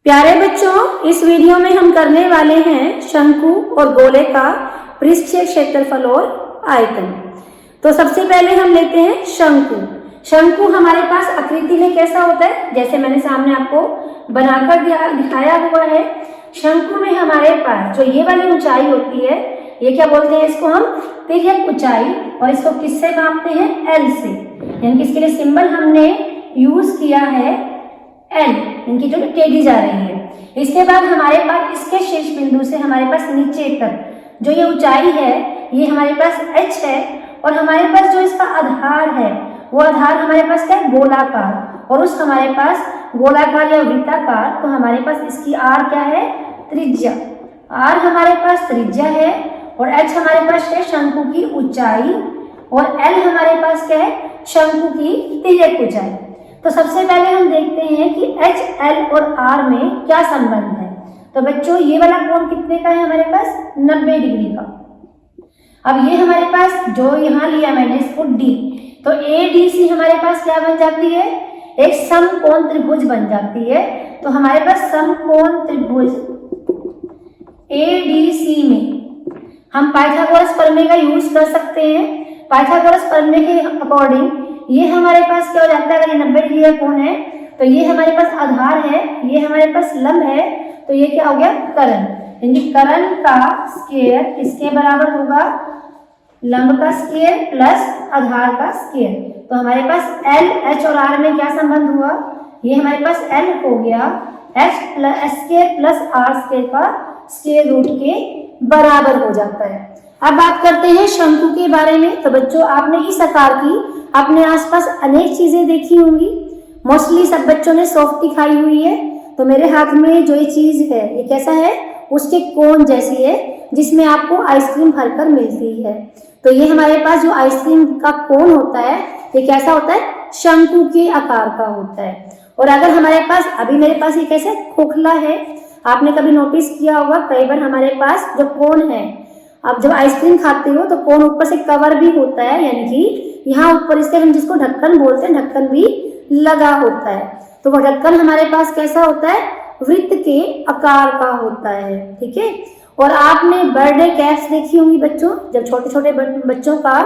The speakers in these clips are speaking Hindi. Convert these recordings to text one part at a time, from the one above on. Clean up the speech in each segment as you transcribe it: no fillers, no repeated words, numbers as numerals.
प्यारे बच्चों, इस वीडियो में हम करने वाले हैं शंकु और गोले का पृष्ठीय क्षेत्रफल और आयतन। तो सबसे पहले हम लेते हैं शंकु। शंकु हमारे पास आकृति में कैसा होता है, जैसे मैंने सामने आपको बनाकर दिखाया हुआ है। शंकु में हमारे पास जो ये वाली ऊंचाई होती है, ये क्या बोलते हैं, इसको हम तिर्यक ऊंचाई, और इसको किससे मापते हैं, एल से। यानी इसके लिए सिंबल हमने यूज किया है एल, इनकी जो टेढ़ी जा रही है। इसके बाद हमारे पास इसके शीर्ष बिंदु से हमारे पास नीचे तक जो ये ऊंचाई है, ये हमारे पास h है, और हमारे पास जो इसका आधार है वो आधार हमारे पास क्या है, गोलाकार, और उस हमारे पास गोलाकार या वृत्ताकार, तो हमारे पास इसकी r क्या है, त्रिज्या। r हमारे पास त्रिज्या है, और h हमारे पास है शंकु की ऊंचाई, और l हमारे पास क्या है, शंकु की तिर्यक ऊंचाई। तो सबसे पहले हम देखते हैं कि h, l और r में क्या संबंध है। तो बच्चों, ये वाला कोण कितने का है, हमारे पास 90 डिग्री का। अब ये हमारे पास जो यहाँ लिया मैंने इसको d, तो ADC हमारे पास क्या बन जाती है, एक समकोण त्रिभुज बन जाती है। तो हमारे पास समकोण त्रिभुज ADC में हम पाइथागोरस प्रमेय का यूज कर सकते हैं। पाइथागोरस प्रमेय के अकॉर्डिंग ये हमारे पास क्या हो जाता है, अगर ये 90 डिग्री का कोण है तो ये हमारे पास आधार है, ये हमारे पास लंब है, तो ये क्या हो गया, कर्ण। यानी कर्ण का स्क्वायर किसके बराबर होगा, लंब का स्क्वायर प्लस आधार का स्क्वायर। तो हमारे पास L, H और R में क्या संबंध हुआ, ये हमारे पास L हो गया H square plus R square का स्क्वायर रूट के बराबर हो जाता है। अब बात करते हैं शंकु के बारे में। तो बच्चों, आपने इस आकार की अपने आसपास अनेक चीजें देखी होंगी। मोस्टली सब बच्चों ने सॉफ्टी खाई हुई है। तो मेरे हाथ में जो ये चीज है, ये कैसा है, उसके कोन जैसी है, जिसमें आपको आइसक्रीम भरकर मिलती है। तो ये हमारे पास जो आइसक्रीम का कोन होता है, ये कैसा होता है, शंकु के आकार का होता है। और अगर हमारे पास, अभी मेरे पास ये कैसा खोखला है, आपने कभी नोटिस किया होगा, कई बार हमारे पास जो कोन है, आप जब आइसक्रीम खाते हो तो कोन ऊपर से कवर भी होता है, यानी कि यहाँ ऊपर इसके हम जिसको ढक्कन बोलते हैं, ढक्कन भी लगा होता है। तो वो ढक्कन हमारे पास कैसा होता है, वृत्त के आकार का होता है, ठीक है। और आपने बर्थडे कैप्स देखी होंगी बच्चों, जब छोटे छोटे बच्चों का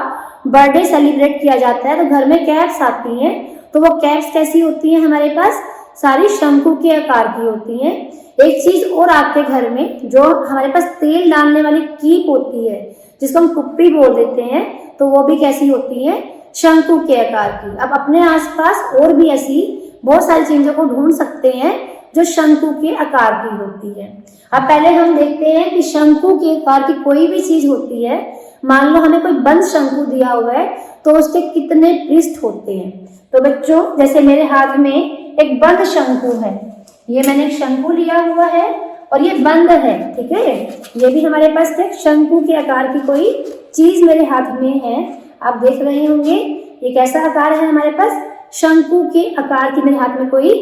बर्थडे सेलिब्रेट किया जाता है तो घर में कैप्स आती हैं। तो वो कैप्स कैसी होती हैं, हमारे पास सारी शंकु के आकार की होती हैं। एक चीज और आपके घर में, जो हमारे पास तेल डालने वाली कीप होती है, जिसको हम कुप्पी बोल देते हैं, तो वो भी कैसी होती है, शंकु के आकार की। अब अपने आसपास और भी ऐसी बहुत सारी चीजों को ढूंढ सकते हैं जो शंकु के आकार की होती है। अब पहले हम देखते हैं कि शंकु के आकार की कोई भी चीज होती है, मान लो हमें कोई बंद शंकु दिया हुआ है, तो उसके कितने पृष्ठ होते हैं। तो बच्चों, जैसे मेरे हाथ में एक बंद शंकु है, ये मैंने एक शंकु लिया हुआ है और ये बंद है, ठीक है। ये भी हमारे पास एक शंकु के आकार की कोई चीज मेरे हाथ में है। आप देख रहे होंगे ये कैसा आकार है, हमारे पास शंकु के आकार की मेरे हाथ में कोई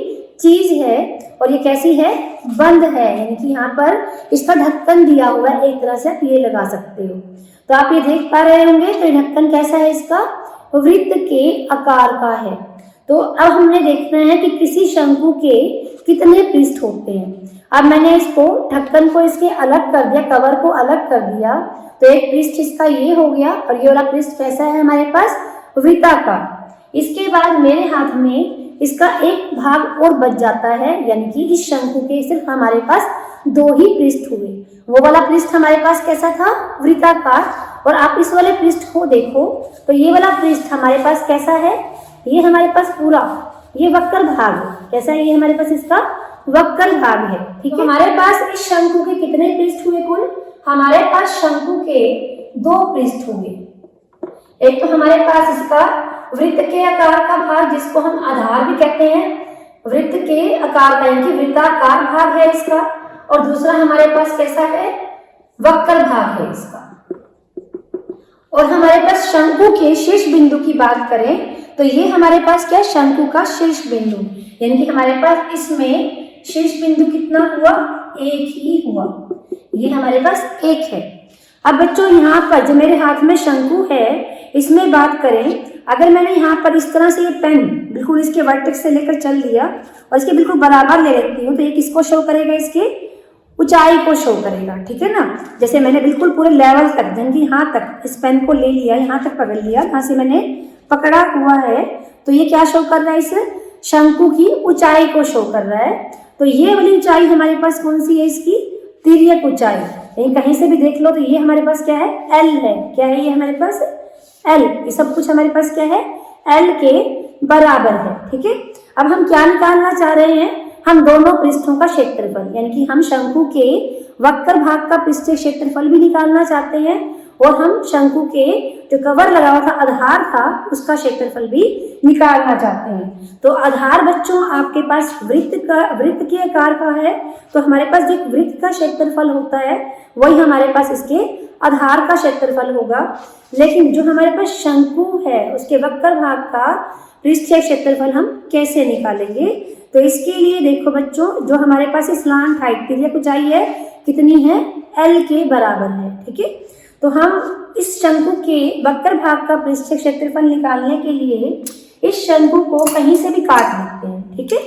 चीज है, और ये कैसी है, बंद है, यानी कि यहाँ पर इसका ढक्कन दिया हुआ है, एक तरह से आप ये लगा सकते हो। तो आप ये देख पा रहे होंगे, तो ये ढक्कन कैसा है, इसका वृत्त के आकार का है। तो अब हमने देखना है कि किसी शंकु के कितने पृष्ठ होते हैं। अब मैंने इसको ढक्कन को इसके अलग कर दिया, कवर को अलग कर दिया, तो एक पृष्ठ इसका ये हो गया, और ये वाला पृष्ठ कैसा है, हमारे पास वृत्ताकार। इसके बाद मेरे हाथ में इसका एक भाग और बच जाता है, यानी कि इस शंकु के सिर्फ हमारे पास 2 ही पृष्ठ हुए। वो वाला पृष्ठ हमारे पास कैसा था, वृत्ताकार। और आप इस वाले पृष्ठ को देखो, तो ये वाला पृष्ठ हमारे पास कैसा है, ये हमारे पास पूरा ये वक्र भाग है। कैसा है, ये हमारे पास इसका वक्र भाग है, ठीक है। तो हमारे पास इस शंकु के कितने पृष्ठ हुए कुल, हमारे पास शंकु के 2 पृष्ठ हुए। एक तो हमारे पास इसका वृत्त के आकार का भाग, जिसको हम आधार भी कहते हैं, वृत्त के आकार का, यानी कि वृत्ताकार भाग है इसका, और दूसरा हमारे पास कैसा है, वक्र भाग है इसका। और हमारे पास शंकु के शीर्ष बिंदु की बात करें तो ये हमारे पास क्या, शंकु का शीर्ष बिंदु, यानी कि हमारे पास इसमें शीर्ष बिंदु कितना हुआ, 1 ही हुआ, ये हमारे पास 1 है। अब बच्चों, यहाँ पर जो मेरे हाथ में शंकु है, इसमें बात करें, अगर मैंने यहाँ पर इस तरह से ये पेन बिल्कुल इसके वर्टेक्स से लेकर चल दिया और इसके बिल्कुल बराबर ले लेती हूँ, तो ये किसको शो करेगा? इसके ऊंचाई को शो करेगा, ठीक है ना। जैसे मैंने बिल्कुल पूरे लेवल तक, यानी कि यहाँ तक इस पेन को ले लिया, यहाँ तक पकड़ लिया, यहाँ से मैंने पकड़ा हुआ है, तो ये क्या शो कर रहा है? इस शंकु की ऊंचाई को शो कर रहा है। तो ये वाली ऊंचाई हमारे पास कौन सी है? इसकी तिर्यक ऊंचाई। यहीं कहीं से भी देख लो तो ये हमारे पास क्या है? एल है। क्या है ये हमारे पास? एल। ये सब कुछ हमारे पास क्या है? एल के बराबर है, ठीक है। अब हम क्या निकालना चाह रहे हैं? हम दोनों पृष्ठों का क्षेत्रफल, यानी कि हम शंकु के वक्र भाग का पृष्ठीय क्षेत्रफल भी निकालना चाहते हैं और हम शंकु के जो कवर लगा हुआ था, आधार था, उसका क्षेत्रफल भी निकालना चाहते हैं। तो आधार बच्चों आपके पास वृत्त के आकार का है, तो हमारे पास जो वृत्त का क्षेत्रफल होता है वही हमारे पास इसके आधार का क्षेत्रफल होगा। लेकिन जो हमारे पास शंकु है उसके वक्र भाग का पृष्ठीय क्षेत्रफल हम कैसे निकालेंगे? तो इसके लिए देखो बच्चों, जो हमारे पास स्लांट हाइट तिर्यक ऊंचाई है कितनी है? एल के बराबर है, ठीक है। तो हम इस शंकु के वक्र भाग का पृष्ठीय क्षेत्रफल निकालने के लिए इस शंकु को कहीं से भी काट लेते हैं, ठीक है।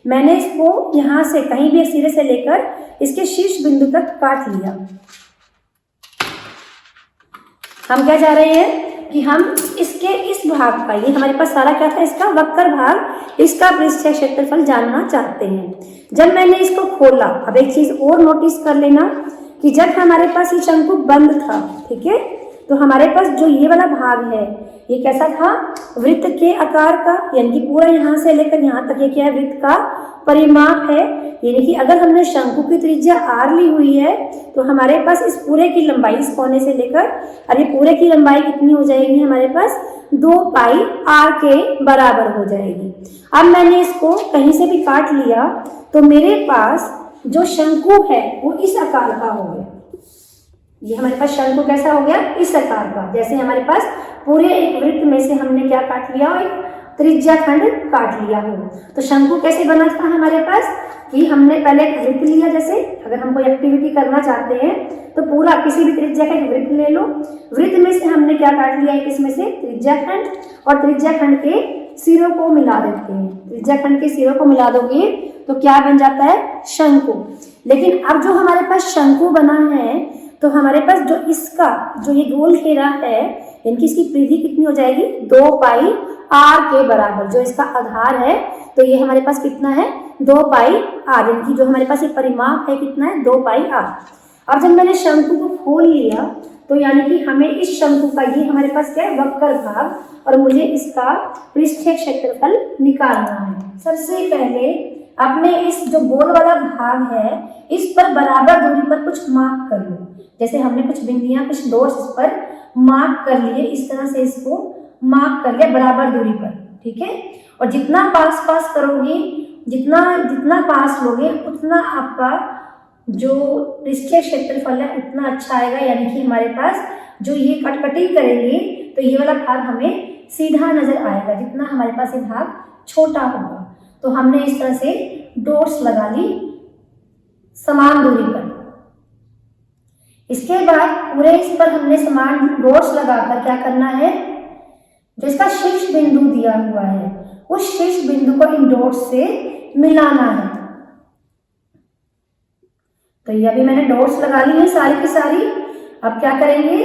मैंने इसको यहाँ से कहीं भी सिरे से लेकर इसके शीर्ष बिंदु तक काट लिया। हम क्या चाह रहे हैं कि हम इसके इस भाग का, ये हमारे पास सारा क्या था? इसका वक्र भाग, इसका पृष्ठीय क्षेत्रफल जानना चाहते हैं। जब मैंने इसको खोला, अब एक चीज और नोटिस कर लेना कि जब हमारे पास ये शंकु बंद था, ठीक है, तो हमारे पास जो ये वाला भाग है ये कैसा था? वृत्त के आकार का, यानी कि पूरा यहाँ से लेकर यहाँ तक ये क्या है? वृत्त का परिमाप है। यानी कि अगर हमने शंकु की त्रिज्या r ली हुई है तो हमारे पास इस पूरे की लंबाई, इस कोने से लेकर, और ये पूरे की लंबाई कितनी हो जाएगी? हमारे पास 2 पाई r के बराबर हो जाएगी। अब मैंने इसको कहीं से भी काट लिया तो मेरे पास जो शंकु है वो इस आकार का हो गया। ये हमारे पास शंकु कैसा हो गया? इस आकार का। जैसे हमारे पास पूरे एक वृत्त में से हमने क्या काट लिया? एक त्रिज्या खंड काट लिया हो। तो शंकु कैसे बना था हमारे पास कि हमने पहले एक वृत्त लिया, जैसे अगर हम कोई एक्टिविटी करना चाहते हैं तो पूरा किसी भी त्रिज्या का एक वृत्त ले लो, वृत्त में से हमने क्या काट लिया? एक इसमें से त्रिज्या खंड, और त्रिज्या खंड के सिरों को मिला देते हैं। त्रिज्या खंड के सिरों को मिला दोगे तो क्या बन जाता है? शंकु। लेकिन अब जो हमारे पास शंकु बना है तो हमारे पास जो इसका जो ये गोल घेरा है, इनकी इसकी परिधि कितनी हो जाएगी? 2 पाई r के बराबर। जो इसका आधार है तो ये हमारे पास कितना है? 2 पाई r, यानी कि जो हमारे पास ये परिमाप है कितना है? 2 पाई r। अब जब मैंने शंकु को खोल लिया तो यानी कि हमें इस शंकु का, ये हमारे पास क्या है? वक्र भाग, और मुझे इसका पृष्ठीय क्षेत्रफल निकालना है। सबसे पहले अपने इस जो गोल वाला भाग है इस पर बराबर दूरी पर कुछ मार्क कर लो। जैसे हमने कुछ बिंदियां, कुछ डॉट्स इस पर मार्क कर लिए, इस तरह से इसको मार्क कर लिया बराबर दूरी पर, ठीक है। और जितना पास करोगे, जितना पास लोगे, उतना आपका जो पृष्ठीय क्षेत्रफल है उतना अच्छा आएगा। यानी कि हमारे पास जो ये कटकटिंग करेंगे तो ये वाला भाग हमें सीधा नजर आएगा, जितना हमारे पास ये भाग छोटा होगा। तो हमने इस तरह से डॉट्स लगा ली समान दूरी पर। इसके बाद पूरे इस पर हमने समान डॉट्स लगाकर क्या करना है? जो इसका शीर्ष बिंदु दिया हुआ है उस शीर्ष बिंदु को इन डॉट्स से मिलाना है। तो ये अभी मैंने डॉट्स लगा ली है सारी की सारी। अब क्या करेंगे?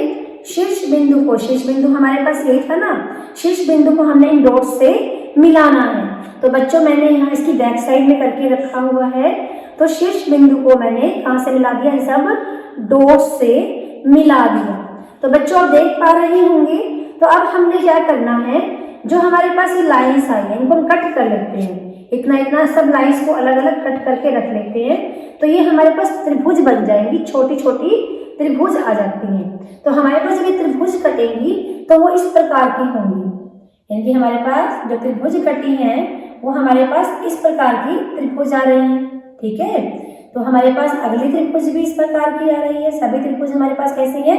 शीर्ष बिंदु को, शीर्ष बिंदु हमारे पास ये था ना, शीर्ष बिंदु को हमने इन डॉट्स से मिलाना है। तो बच्चों मैंने यहाँ इसकी बैक साइड में करके रखा हुआ है। तो शीर्ष बिंदु को मैंने कहाँ से मिला दिया? सब डॉट्स से मिला दिया। तो बच्चों आप देख पा रहे होंगे। तो अब हमने क्या करना है? जो हमारे पास ये लाइन्स आई हैं इनको हम कट कर लेते हैं। इतना सब लाइन्स को अलग अलग कट करके रख लेते हैं। तो ये हमारे पास त्रिभुज बन जाएंगी, छोटी छोटी त्रिभुज आ जाती हैं। तो हमारे पास जब ये त्रिभुज कटेंगी तो वो इस प्रकार की होंगी। यानी कि हमारे पास जो त्रिभुज कटी हैं वो हमारे पास इस प्रकार की त्रिभुज आ रही हैं, ठीक है। तो हमारे पास अगली त्रिभुज भी इस प्रकार की आ रही है। सभी त्रिभुज हमारे पास कैसी है?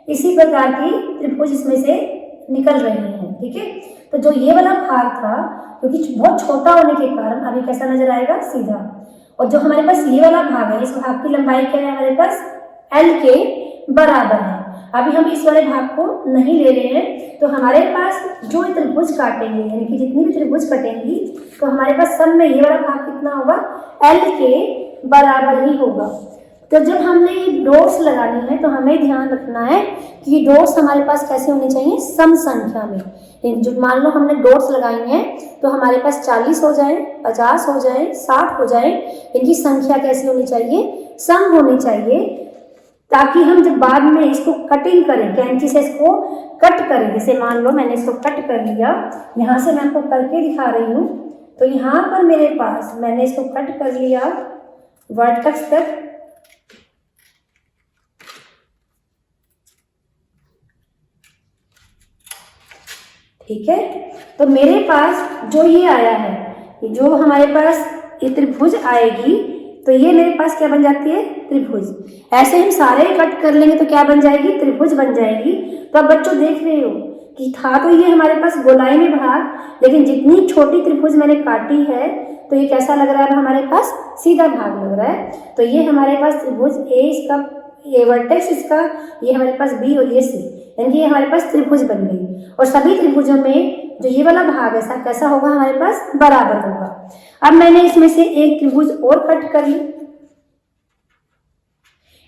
इसी प्रकार की त्रिभुज इसमें से निकल रही है, ठीक है। तो जो ये वाला भाग था, क्योंकि बहुत छोटा होने के कारण अभी कैसा नजर आएगा? सीधा। और जो हमारे पास ये वाला भाग है, इस भाग की लंबाई क्या है? हमारे पास L के बराबर है। अभी हम इस वाले भाग को नहीं ले रहे हैं। तो हमारे पास जो त्रिभुज काटेंगे, यानी कि जितनी भी त्रिभुज कटेंगी, तो हमारे पास सब में ये वाला भाग कितना होगा, L के बराबर ही होगा। तो जब हमने ये डॉट्स लगानी है तो हमें ध्यान रखना है कि डॉट्स हमारे पास कैसे होने चाहिए, सम संख्या में। जो मान लो हमने डॉट्स लगाई हैं तो हमारे पास 40 हो जाए, 50 हो जाए, 60 हो जाए, इनकी संख्या कैसी होनी चाहिए, सम होनी चाहिए, ताकि हम जब बाद में इसको कटिंग करें, कैंची से इसको कट करें। जैसे मान लो मैंने इसको कट कर लिया, यहाँ से मैं आपको करके दिखा रही हूँ। तो यहाँ पर मेरे पास मैंने इसको कट कर लिया वर्टेक्स तक, ठीक है। तो मेरे पास जो ये आया है, जो हमारे पास ये त्रिभुज आएगी, तो ये मेरे पास क्या बन जाती है, त्रिभुज। ऐसे हम सारे कट कर लेंगे तो क्या बन जाएगी, त्रिभुज बन जाएगी। तो अब बच्चों देख रहे हो कि था तो ये हमारे पास गोलाई में भाग, लेकिन जितनी छोटी त्रिभुज मैंने काटी है तो ये कैसा लग रहा है, हमारे पास सीधा भाग लग रहा है। तो ये हमारे पास त्रिभुज ए, इसका ये वर्टेक्स, इसका ये हमारे पास बी और ये सी, यानी कि ये हमारे पास त्रिभुज बन गई। और सभी त्रिभुजों में जो ये वाला भाग ऐसा कैसा होगा, हमारे पास बराबर होगा। अब मैंने इसमें से एक त्रिभुज और कट कर ली।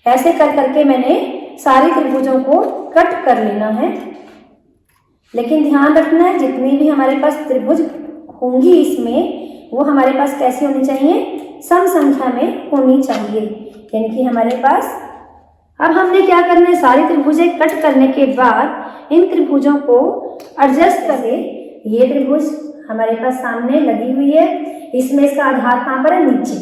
ऐसे कर करके मैंने सारी त्रिभुजों को कट कर लेना है। लेकिन ध्यान रखना है जितनी भी हमारे पास त्रिभुज होंगी इसमें, वो हमारे पास कैसी होनी चाहिए, सम संख्या में होनी चाहिए। यानी कि हमारे पास अब हमने क्या करना है, सारी त्रिभुजें कट करने के बाद इन त्रिभुजों को एडजस्ट करें। ये त्रिभुज हमारे पास सामने लगी हुई है, इसमें इसका आधार कहाँ पर है, नीचे।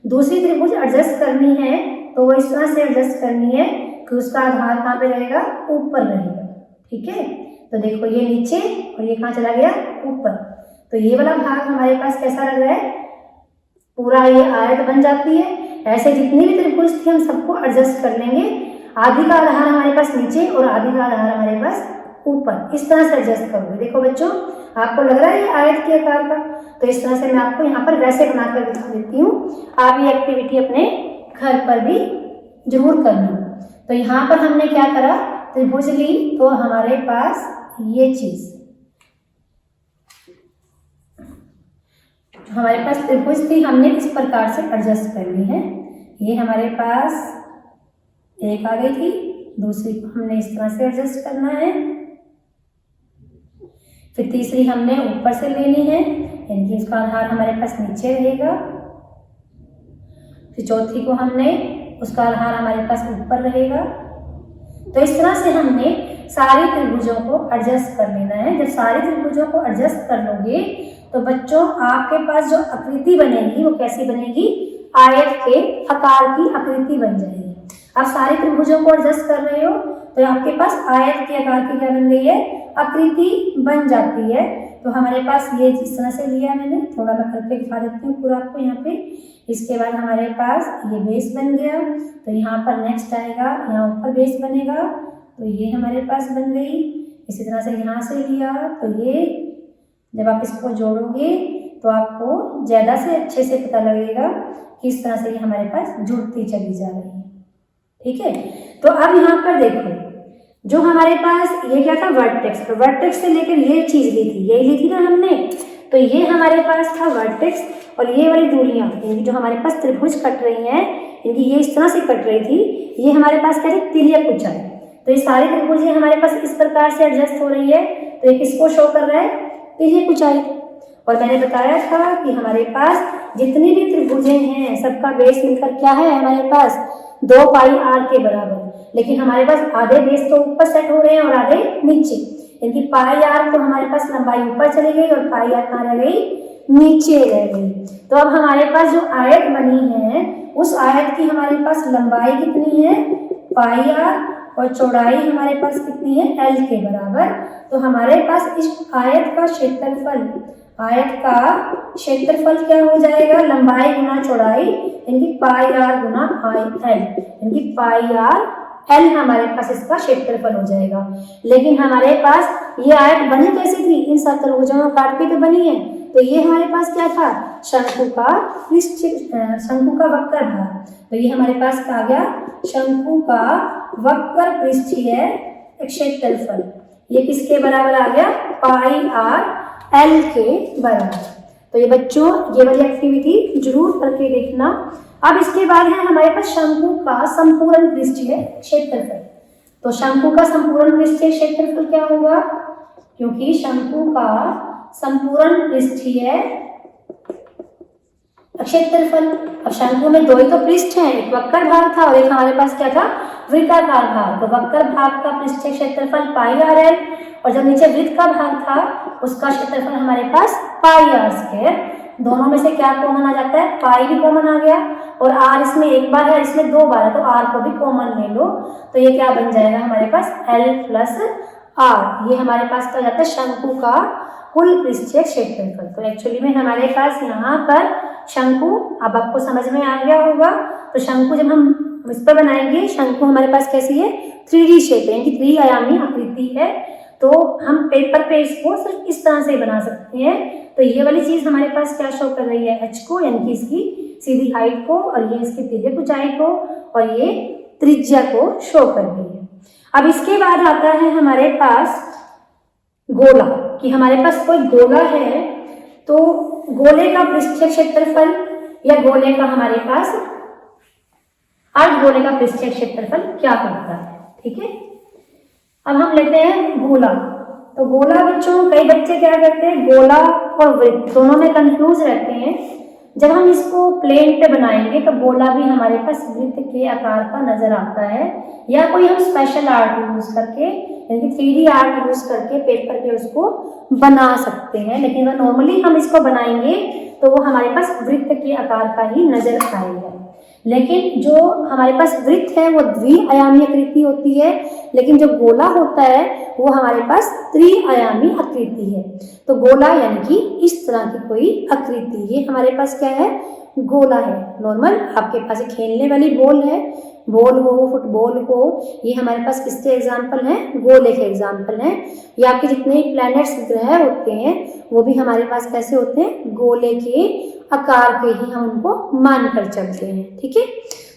दूसरी त्रिभुज एडजस्ट करनी है तो वो इस तरह से एडजस्ट करनी है कि उसका आधार कहाँ पे रहेगा, ऊपर रहेगा, ठीक है। तो देखो ये नीचे और ये कहाँ चला गया, ऊपर। तो ये वाला भाग हमारे पास कैसा लग रहा है, पूरा ये आयत बन जाती है। ऐसे जितनी भी त्रिभुज थी हम सबको एडजस्ट कर लेंगे। आधी का आधार हमारे पास नीचे और आधी का आधार हमारे पास ऊपर, इस तरह से एडजस्ट करोगे। देखो बच्चों, आपको लग रहा है ये आयत के आकार का, तो इस तरह से मैं आपको यहाँ पर वैसे बनाकर दिखा देती हूँ। आप ये एक्टिविटी अपने घर पर भी जरूर करना। तो यहाँ पर हमने क्या करा, त्रिभुज ली, तो हमारे पास ये चीज हमारे पास त्रिभुज थी, हमने इस प्रकार से एडजस्ट कर ली है। ये हमारे पास एक आ गई थी, दूसरी को हमने इस तरह से एडजस्ट करना है। फिर तीसरी हमने ऊपर से लेनी है, यानी कि इसका आधार हमारे पास नीचे रहेगा। फिर चौथी को हमने, उसका आधार हमारे पास ऊपर रहेगा। तो इस तरह से हमने सारी त्रिभुजों को एडजस्ट कर लेना है। जब सारी त्रिभुजों को एडजस्ट कर लोगे तो बच्चों आपके पास जो आकृति बनेगी वो कैसी बनेगी, आयत के आकार की आकृति बन जाएगी। आप सारी त्रिभुजों को एडजस्ट कर रहे हो तो आपके पास आयत के आकार की क्या बन गई है, आकृति बन जाती है। तो हमारे पास ये जिस तरह से लिया मैंने, थोड़ा मैं करके दिखा देती हूँ पूरा आपको यहाँ पे। इसके बाद हमारे पास ये बेस बन गया, तो यहाँ पर नेक्स्ट आएगा, यहाँ ऊपर बेस बनेगा, तो ये हमारे पास बन गई। इसी तरह से यहाँ से लिया, तो ये जब आप इसको जोड़ोगे तो आपको ज़्यादा से अच्छे से पता लगेगा कि इस तरह से ये हमारे पास जुड़ती चली जा रही है, ठीक है। तो अब यहाँ पर देखो, जो हमारे पास ये क्या था, वर्टेक्स। तो वर्टेक्स से लेकर ये चीज़ ली थी, ये ली थी ना हमने, तो ये हमारे पास था वर्टेक्स। और ये वाली दूरियाँ जो हमारे पास त्रिभुज कट रही हैं, इनकी ये इस तरह से कट रही थी, ये हमारे पास क्या है, तिर्यक ऊंचाई। तो ये सारी त्रिभुजें हमारे पास इस प्रकार से एडजस्ट हो रही है। तो ये किसको शो कर रहा है, तिर्यक ऊंचाई। और मैंने बताया था कि हमारे पास जितनी भी त्रिभुजें हैं सबका बेस मिलकर क्या है, हमारे पास 2 पाई आर के बराबर। लेकिन हमारे पास आधे बेस तो ऊपर सेट हो रहे हैं और आधे नीचे, यानी पाई आर तो हमारे पास लंबाई ऊपर चली गई और पाई आर कहाँ रह गई, नीचे रह गई। तो अब हमारे पास जो आयत बनी है उस आयत की हमारे पास लंबाई कितनी है, पाई आर, और चौड़ाई हमारे पास कितनी है, एल के बराबर। तो हमारे पास इस आयत का क्षेत्रफल, आयत का क्षेत्रफल क्या हो जाएगा, लंबाई गुना चौड़ाई, यानी पाई आर गुना पाई एल, यानी पाई आर एल हमारे पास इसका क्षेत्रफल हो जाएगा। लेकिन हमारे पास ये आयत बनी कैसी थी, इन सब त्रिभुजों को काट के तो बनी है। तो तो ये हमारे पास क्या था, शंकु का पृष्ठ, शंकु का वक्र भाग। तो ये हमारे पास क्या आ गया, शंकु का वक्र पृष्ठीय क्षेत्रफल। ये किसके बराबर आ गया, पाई आर एल के बराबर। तो ये बच्चों ये वाली एक्टिविटी जरूर करके देखना। अब इसके बाद है हमारे पास शंकु का संपूर्ण पृष्ठीय क्षेत्रफल। तो शंकु का संपूर्ण पृष्ठीय क्षेत्रफल क्या होगा, क्योंकि शंकु का संपूर्ण पृष्ठीय क्षेत्रफल, अब शंकु में दो ही तो पृष्ठ हैं, एक वक्र भाग था और एक हमारे पास क्या था, वृत्ताकार भाग। तो वक्र भाग का पृष्ठीय क्षेत्रफल पाई आर एल, और जो नीचे वृत्त का भाग था उसका क्षेत्रफल हमारे पास पाई आर स्क्वायर। दोनों में से क्या कॉमन आ जाता है, पाई भी कॉमन आ गया, और आर इसमें एक बार है, इसमें दो बार है, तो आर को भी कॉमन ले लो। तो ये क्या बन जाएगा हमारे पास, एल प्लस आर। ये हमारे पास क्या जाता है, शंकु का कुल पृष्ठीय क्षेत्रफल। तो एक्चुअली में हमारे पास यहाँ पर शंकु, अब आपको समझ में आ गया होगा। तो शंकु जब हम इस पर बनाएंगे, शंकु हमारे पास कैसी है, 3D शेप है, यानी 3 आयामी आकृति है। तो हम पेपर पे इसको सिर्फ इस तरह से बना सकते हैं। तो ये वाली चीज हमारे पास क्या शो कर रही है, एच को, यानी कि इसकी सीधी हाइट को, और ये इसकी तिर्यक ऊंचाई को, और ये त्रिज्या को शो कर रही है। अब इसके बाद आता है हमारे पास गोला, कि हमारे पास कोई गोला है, तो गोले का पृष्ठीय क्षेत्रफल या गोले का हमारे पास अर्धगोले का पृष्ठीय क्षेत्रफल क्या करता है, ठीक है। अब हम लेते हैं गोला। तो गोला बच्चों, कई बच्चे क्या करते हैं, गोला और वृत्त दोनों में कंफ्यूज रहते हैं। जब हम इसको प्लेन पे बनाएंगे तो गोला भी हमारे पास वृत्त के आकार का नजर आता है, या कोई हम स्पेशल आर्ट यूज करके, यानी कि 3D आर्ट यूज करके पेपर पे उसको बना सकते हैं। लेकिन वह नॉर्मली हम इसको बनाएंगे तो वो हमारे पास वृत्त के आकार का ही नजर आएगा। लेकिन जो हमारे पास वृत्त है वो द्विआयामी आकृति होती है, लेकिन जो गोला होता है वो हमारे पास त्रिआयामी आकृति है। तो गोला यानी कि इस तरह की कोई आकृति, ये हमारे पास क्या है, गोला है। नॉर्मल आपके पास एक खेलने वाली बॉल है, बॉल हो, फुटबॉल हो, ये हमारे पास किसके एग्जाम्पल हैं, गोले के एग्जाम्पल हैं। या आपके जितने प्लैनेट्स ग्रह होते हैं वो भी हमारे पास कैसे होते हैं, गोले के आकार के ही हम उनको मान कर चलते हैं, ठीक है।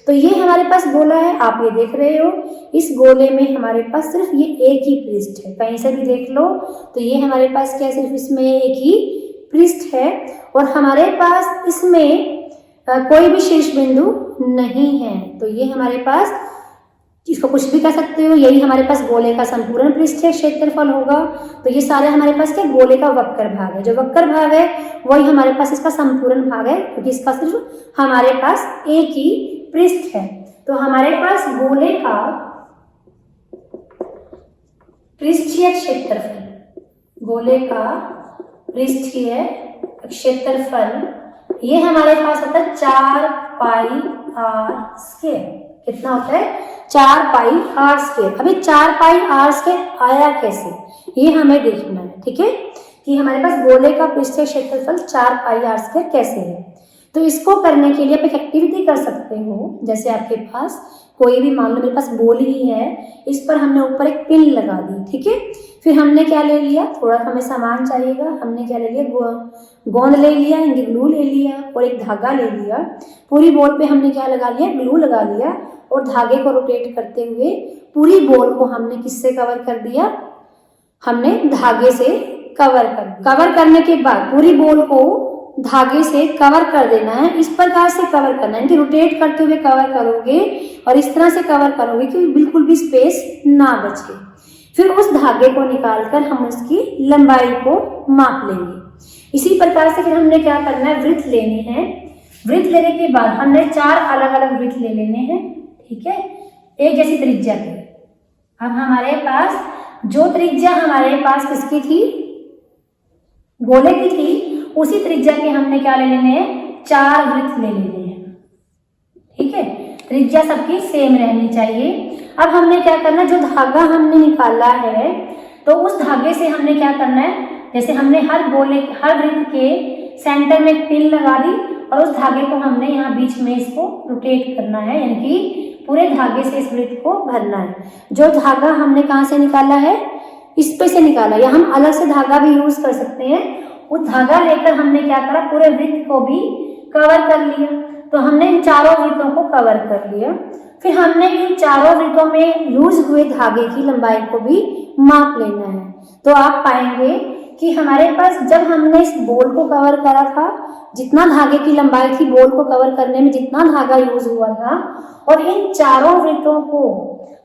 तो ये हमारे पास गोला है, आप ये देख रहे हो। इस गोले में हमारे पास सिर्फ ये एक ही पृष्ठ है, कहीं से भी देख लो तो ये हमारे पास क्या, सिर्फ इसमें एक ही पृष्ठ है, और हमारे पास इसमें कोई भी शीर्ष बिंदु नहीं है। तो ये हमारे पास, इसको कुछ भी कह सकते हो, यही हमारे पास गोले का संपूर्ण पृष्ठीय क्षेत्रफल होगा। तो ये सारे हमारे पास क्या, गोले का वक्र भाग है। जो वक्र भाग है वही हमारे पास इसका संपूर्ण भाग है, क्योंकि इसका सिर्फ हमारे पास एक ही पृष्ठ है। तो हमारे पास गोले का पृष्ठीय क्षेत्रफल, गोले का पृष्ठीय क्षेत्रफल, ये हमारे पास होता है 4 पाई आर स्क्वायर। कितना होता है, 4 पाई आर स्क्वायर। अभी 4 पाई आर स्क्वायर आया कैसे, ये हमें देखना है, ठीक है, कि हमारे पास गोले का पृष्ठीय क्षेत्रफल 4 पाई आर स्क्वायर कैसे है। तो इसको करने के लिए आप एक एक्टिविटी कर सकते हो। जैसे आपके पास कोई भी, मान लो मेरे पास बॉल ही है, इस पर हमने ऊपर एक पिन लगा दी, ठीक है। फिर हमने क्या ले लिया, थोड़ा हमें सामान चाहिएगा, हमने क्या ले लिया, गोंद ले लिया, यानी ग्लू ले लिया, और एक धागा ले लिया। पूरी बॉल पे हमने क्या लगा लिया, ग्लू लगा लिया, और धागे को रोटेट करते हुए पूरी बॉल को हमने किससे कवर कर दिया, हमने धागे से कवर करने के बाद पूरी बॉल को धागे से कवर कर देना है। इस प्रकार से कवर करना है कि रोटेट करते हुए कवर करोगे, और इस तरह से कवर करोगे कि बिल्कुल भी स्पेस ना बचे। फिर उस धागे को निकालकर हम उसकी लंबाई को माप लेंगे। इसी प्रकार से फिर हमने क्या करना है, वृत्त लेने हैं। वृत्त लेने के बाद हमने 4 अलग अलग वृत्त ले लेने हैं, ठीक है, एक जैसी त्रिज्या के। अब हमारे पास जो त्रिज्या हमारे पास किसकी थी, गोले की थी, उसी त्रिज्या के हमने क्या ले लेने हैं, 4 वृत्त ले लेने हैं, ठीक है। त्रिज्या सबकी सेम रहनी चाहिए। अब हमने क्या करना है, जो धागा हमने निकाला है तो उस धागे से हमने क्या करना है, जैसे हमने हर वृत्त के सेंटर में एक पिन लगा दी, और उस धागे को हमने यहाँ बीच में इसको रोटेट करना है, यानी कि पूरे धागे से इस वृत्त को भरना है। जो धागा हमने कहाँ से निकाला है, इस पे से निकाला, या हम अलग से धागा भी यूज कर सकते हैं, उस धागा लेकर हमने क्या करा, पूरे वृत्त को भी कवर कर लिया। तो हमने इन चारों वृत्तों को कवर कर लिया। फिर हमने इन चारों वृत्तों में यूज हुए धागे की लंबाई को भी माप लेना है। तो आप पाएंगे कि हमारे पास जब हमने इस बॉल को कवर करा था, जितना धागे की लंबाई थी बॉल को कवर करने में जितना धागा यूज हुआ था, और इन चारों वृत्तों को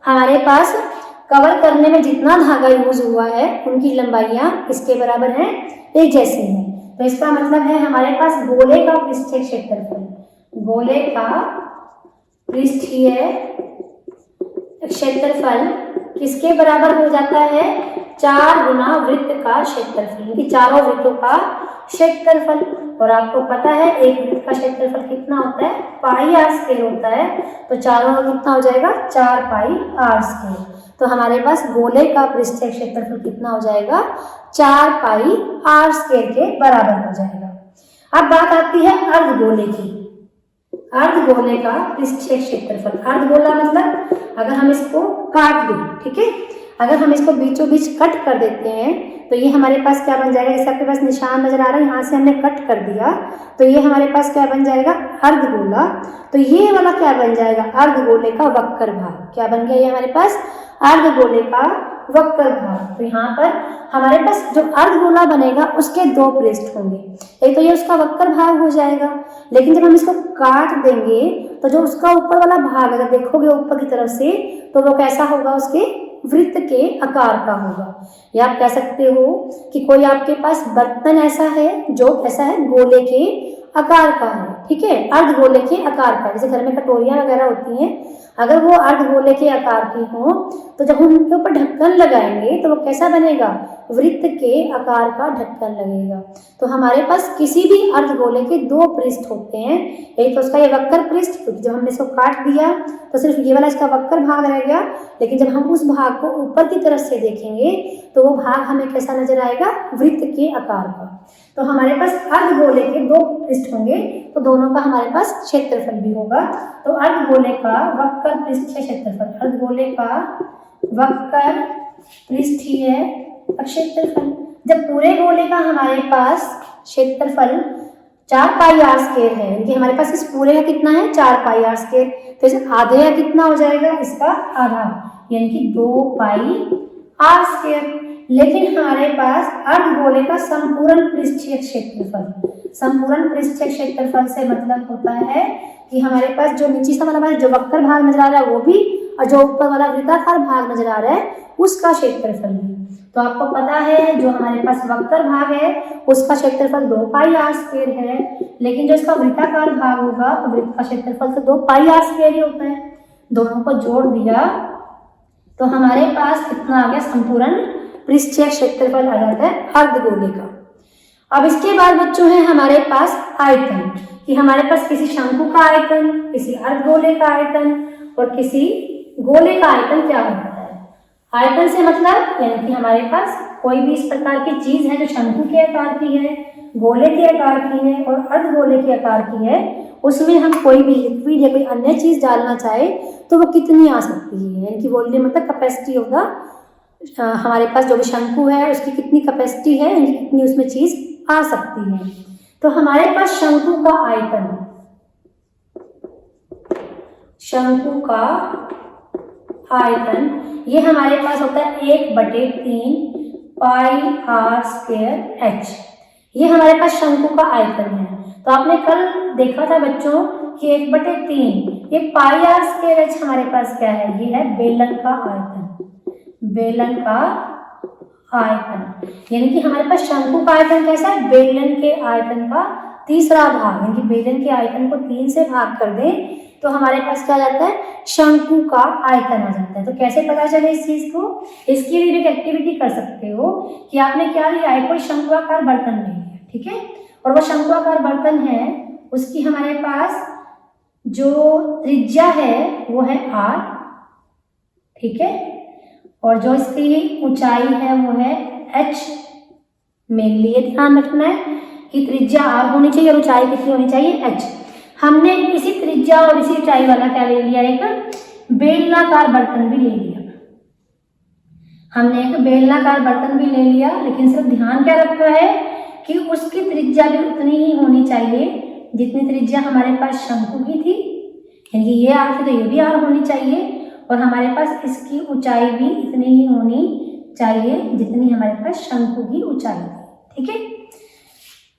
हमारे पास कवर करने में जितना धागा यूज हुआ है, उनकी लंबाइयां इसके बराबर हैं, एक जैसी हैं। तो इसका मतलब है हमारे पास गोले का पृष्ठीय क्षेत्रफल, गोले का पृष्ठीय क्षेत्रफल किसके बराबर हो जाता है, 4 गुना वृत्त का क्षेत्रफल, कि चारों वृत्तों का क्षेत्रफल। और आपको पता है एक वृत्त का क्षेत्रफल कितना होता है, पाई आर स्क्वायर होता है। तो चारों का कितना हो जाएगा, 4 पाई आर स्क्वायर। तो हमारे पास गोले का पृष्ठीय क्षेत्रफल कितना हो जाएगा, 4 पाई आर स्क्वायर के बराबर हो जाएगा। अब बात आती है अर्धगोले की। अर्धगोले का पृष्ठीय क्षेत्रफल, अर्धगोला मतलब अगर हम इसको काट दें, ठीक है, अगर हम इसको बीचों बीच कट कर देते हैं तो ये हमारे पास क्या बन जाएगा, जैसे आपके पास निशान नजर आ रहा है, यहाँ से हमने कट कर दिया तो ये हमारे पास क्या बन जाएगा, अर्धगोला। तो ये वाला क्या बन जाएगा, अर्धगोले का वक्र भाग। क्या बन गया ये हमारे पास, अर्धगोले का वक्र भाग। तो यहाँ पर हमारे पास जो अर्धगोला बनेगा उसके 2 पृष्ठ होंगे, एक तो ये उसका वक्र भाग हो जाएगा, लेकिन जब हम इसको काट देंगे तो जो उसका ऊपर वाला भाग अगर देखोगे ऊपर की तरफ से तो वो कैसा होगा, उसके वृत्त के आकार का होगा। या आप कह सकते हो कि कोई आपके पास बर्तन ऐसा है जो कैसा है, गोले के आकार का है, ठीक है, अर्धगोले के आकार का। जैसे घर में कटोरियां वगैरह होती हैं, अगर वो अर्धगोले के आकार की हो तो जब हम उनके ऊपर ढक्कन लगाएंगे तो वो कैसा बनेगा, वृत्त के आकार का ढक्कन लगेगा। तो हमारे पास किसी भी अर्धगोले के 2 पृष्ठ होते हैं, एक तो उसका ये वक्र पृष्ठ, क्योंकि जब हमने इसको काट दिया तो सिर्फ ये वाला इसका वक्र भाग रह गया, लेकिन जब हम उस भाग को ऊपर की तरफ से देखेंगे तो वो भाग हमें कैसा नजर आएगा, वृत्त के आकार का। तो हमारे पास अर्धगोले के 2 पृष्ठ होंगे तो दोनों का हमारे पास क्षेत्रफल भी होगा। तो अर्धगोले का वक्र पृष्ठीय क्षेत्रफल, अर्धगोले का वक्र पृष्ठीय क्षेत्रफल। जब पूरे गोले का हमारे पास क्षेत्रफल 4 पाई आर स्क्वायर है, यानी कि हमारे पास इस पूरे का कितना है, 4 पाई आर स्क्वायर, तो इसे आधे का कितना हो जाएगा, इसका आधा, यानी कि 2 पाई आर स्क्वायर। लेकिन हमारे पास अर्धगोले का संपूर्ण पृष्ठीय क्षेत्रफल, संपूर्ण पृष्ठीय क्षेत्रफल से मतलब होता है कि हमारे पास जो नीचे से वाला जो वक्र भाग नजर आ रहा है वो भी, और जो ऊपर वाला वृत्ताकार भाग नजर आ रहा है उसका क्षेत्रफल भी। तो आपको पता है जो हमारे पास वक्र भाग है उसका क्षेत्रफल 2 पाई आर स्क्वायर है, लेकिन जो इसका वृत्ताकार भाग होगा तो वृत्त का क्षेत्रफल तो 2 पाई आर स्क्वायर ही होता है। दोनों को जोड़ दिया तो हमारे पास कितना आ गया, संपूर्ण पृष्ठीय क्षेत्रफल आ जाता है अर्धगोले का। अब इसके बाद बच्चों है हमारे पास आयतन, कि हमारे पास किसी शंकु का आयतन, किसी अर्धगोले का आयतन और किसी गोले का आयतन क्या होता है। आयतन से मतलब यानी कि हमारे पास कोई भी इस प्रकार की चीज है जो शंकु के आकार की है, गोले के आकार की है और अर्धगोले के आकार की है, उसमें हम कोई भी लिक्विड या कोई अन्य चीज डालना चाहे तो वो कितनी आ सकती है, यानी कि वॉल्यूम मतलब कैपेसिटी होगा, हमारे पास जो भी शंकु है उसकी कितनी कैपेसिटी है, यानी कितनी उसमें चीज आ सकती है। तो हमारे पास शंकु का आयतन, शंकु का आयतन ये हमारे पास होता है 1/3 पाई आर स्क्वायर एच, ये हमारे पास शंकु का आयतन है। तो आपने कल देखा था बच्चों कि 1/3 ये पाई आर स्क्वायर एच हमारे पास क्या है, ये है बेलन का आयतन, बेलन का आयतन, यानी कि हमारे पास शंकु का आयतन कैसा है, बेलन के आयतन का तीसरा भाग, यानी कि बेलन के आयतन को 3 से भाग कर दें तो हमारे पास क्या जाता है, शंकु का आयतन आ जाता है। तो कैसे पता चले इस चीज को, इसके लिए एक एक्टिविटी कर सकते हो कि आपने क्या लिया है, कोई शंकुआकार बर्तन ले लिया, ठीक है, और वो शंकुआकार बर्तन है उसकी हमारे पास जो त्रिज्या है वो है r, ठीक है, और जो इसकी ऊंचाई है वो है h। मेरे लिए ध्यान रखना है कि त्रिज्या r होनी चाहिए और ऊंचाई कितनी होनी चाहिए, h। हमने इसी त्रिज्या और इसी ऊंचाई वाला क्या ले लिया, एक बेलनाकार बर्तन भी ले लिया, हमने एक बेलनाकार बर्तन भी ले लिया, लेकिन सिर्फ ध्यान क्या रखा है कि उसकी त्रिज्या भी उतनी ही होनी चाहिए जितनी त्रिज्या हमारे पास शंकु की थी, यानी ये r थी तो ये भी r होनी चाहिए, और हमारे पास इसकी ऊंचाई भी इतनी ही होनी चाहिए जितनी हमारे पास शंकु की ऊंचाई थी। ठीक है,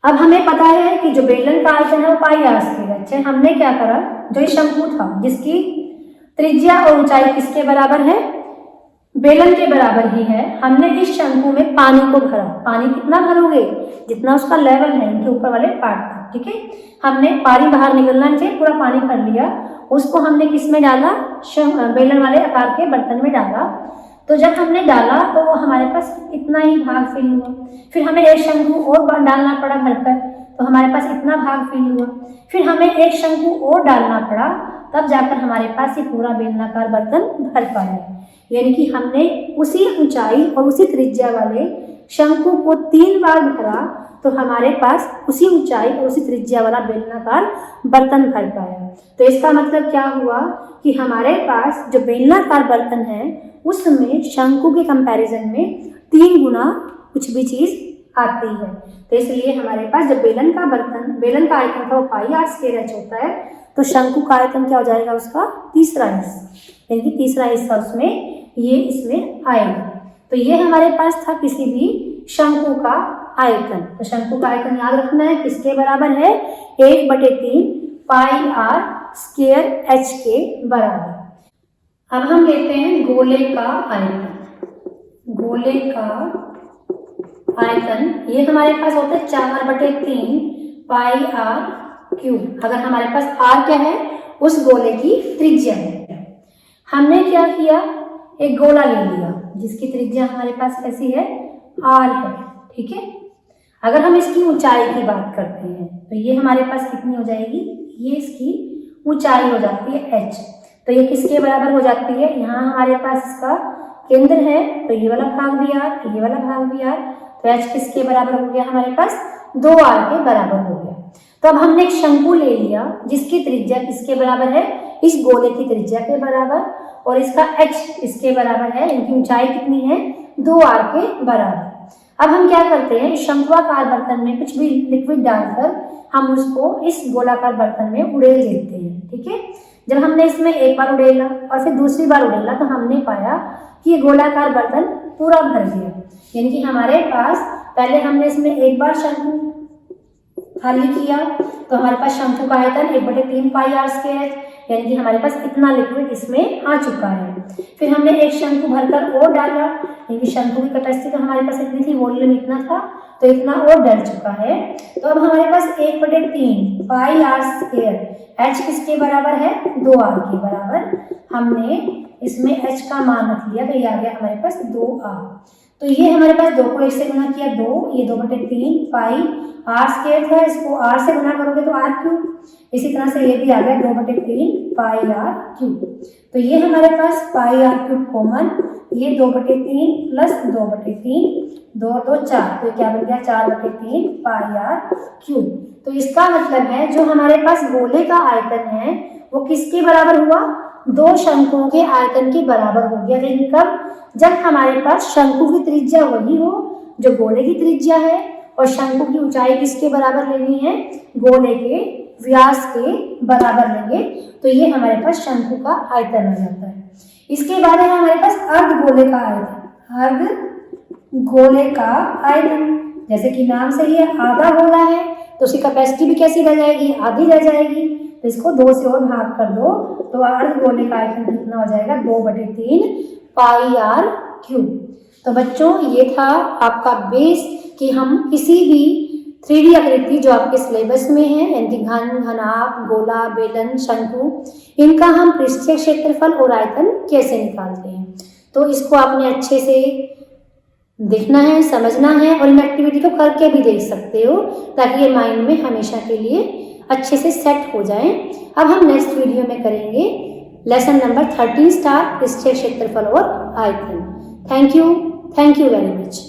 अब हमें पता है कि जो बेलन का आयतन है वो पाई r स्क्वायर है। अच्छा, हमने क्या करा, जो ये शंकु था जिसकी त्रिज्या और ऊंचाई किसके बराबर है, बेलन के बराबर ही है, हमने इस शंकु में पानी को भरा। पानी कितना भरोगे, जितना उसका लेवल है, इनके ऊपर वाले पार्ट तक। ठीक है, हमने पानी बाहर निकलना नहीं चाहिए, पूरा पानी भर लिया, उसको हमने किस में डाला, बेलन वाले आकार के बर्तन में डाला। तो जब हमने डाला तो वो हमारे पास इतना ही भाग फिल हुआ। फिर हमें एक शंकु और डालना पड़ा भरकर, तो हमारे पास इतना भाग फिल हुआ। फिर हमें एक शंकु और डालना पड़ा, तब जाकर हमारे पास ये पूरा बेलनाकार बर्तन भर पाया। यानी कि हमने उसी ऊंचाई और उसी त्रिज्या वाले शंकु को 3 बार भरा तो हमारे पास उसी ऊंचाई और उसी त्रिज्या वाला बेलनाकार बर्तन भर पाया। तो इसका मतलब क्या हुआ कि हमारे पास जो बेलनाकार बर्तन है उसमें शंकु के कंपैरिजन में 3 गुना कुछ भी चीज आती है। तो इसलिए हमारे पास जब बेलन का आयतन था वो पाई r स्क्वायर h होता है, तो शंकु का आयतन क्या हो जाएगा, उसका तीसरा हिस्सा, यानी कि तीसरा हिस्सा उसमें ये इसमें आएगा। तो ये हमारे पास था किसी भी शंकु का आयतन। तो शंकु का आयतन याद रखना है, किसके बराबर है, 1/3 पाई r स्क्वायर h के बराबर। अब हम लेते हैं गोले का आयतन। गोले का आयतन ये हमारे पास होता है 4/3 पाई r क्यूब। अगर हमारे पास r क्या है, उस गोले की त्रिज्या है। हमने क्या किया, एक गोला ले लिया जिसकी त्रिज्या हमारे पास कैसी है, r है। ठीक है, अगर हम इसकी ऊंचाई की बात करते हैं तो ये हमारे पास कितनी हो जाएगी, ये इसकी ऊंचाई हो जाती है h। तो ये किसके बराबर हो जाती है, यहाँ हमारे पास इसका केंद्र है, तो ये वाला भाग भी r, ये वाला भाग भी r, तो h किसके बराबर हो गया, हमारे पास 2r के बराबर हो गया। तो अब हमने एक शंकु ले लिया जिसकी त्रिज्या किसके बराबर है, इस गोले की त्रिज्या के बराबर, और इसका h इसके बराबर है, इनकी ऊंचाई कितनी है, 2r के बराबर। अब हम क्या करते हैं, शंक्वाकार बर्तन में कुछ भी लिक्विड डालकर हम उसको इस गोलाकार बर्तन में उड़ेल देते हैं। ठीक है, जब हमने इसमें एक बार उड़ेला और फिर दूसरी बार उड़ेला तो हमने पाया कि ये गोलाकार बर्तन पूरा भर गया। यानी कि हमारे पास पहले हमने इसमें एक बार शंकु खाली किया तो हमारे पास शंकु का आयतन 1/3 पाई r स्क्वायर, यानी कि हमारे पास इतना लिक्विड इसमें आ चुका है। फिर हमने एक शंकु भरकर और डाला, यानी कि शंकु की कैपेसिटी तो हमारे पास इतनी थी, वॉल्यूम इतना था, तो इतना और डल चुका है। तो अब हमारे पास 1/3 पाई r स्क्वायर h किसके बराबर है, 2r के बराबर। हमने इसमें h का मान रख लिया तो ये आ गया हमारे पास 2r। तो ये हमारे पास 2 को 1 से गुना किया 2, ये 2/3 पाई r स्क्वायर था, इसको r से गुना करोगे तो r क्यूब। इसी तरह से ये भी आ गया 2/3 पाई r क्यूब। तो ये हमारे पास पाई r क्यूब कॉमन, ये 2/3 प्लस 2/3, 2 2 4, तो क्या बन गया 4/3 पाई r क्यूब। तो इसका मतलब है जो हमारे पास गोले का आयतन है वो किसके बराबर हुआ, 2 शंकुओं के आयतन के बराबर हो गया। लेकिन कब, जब हमारे पास शंकु की त्रिज्या वही हो जो गोले की त्रिज्या है, और शंकु की ऊंचाई किसके बराबर लेनी है, गोले के व्यास के बराबर लेंगे, तो ये हमारे पास शंकु का आयतन आ जाता है। इसके बाद है हमारे पास अर्धगोले का आयतन। अर्धगोले का आयतन जैसे कि नाम से ही आधा गोला है तो उसकी कैपेसिटी भी कैसी रह जाएगी, आधी रह जाएगी। तो इसको 2 से और भाग कर दो तो अर्धगोले का आयतन कितना हो जाएगा, 2/3 पाई r क्यूब। तो बच्चों ये था आपका बेस कि हम किसी भी 3D आकृति जो आपके सिलेबस में है, यानी घन, घनाभ, गोला, बेलन, शंकु, इनका हम पृष्ठीय क्षेत्रफल और आयतन कैसे निकालते हैं। तो इसको आपने अच्छे से देखना है, समझना है, और इन एक्टिविटी को करके भी देख सकते हो ताकि ये माइंड में हमेशा के लिए अच्छे से सेट हो जाए। अब हम नेक्स्ट वीडियो में करेंगे लेसन नंबर 13 स्टार पृष्ठीय क्षेत्रफल और आयतन। Thank you very much.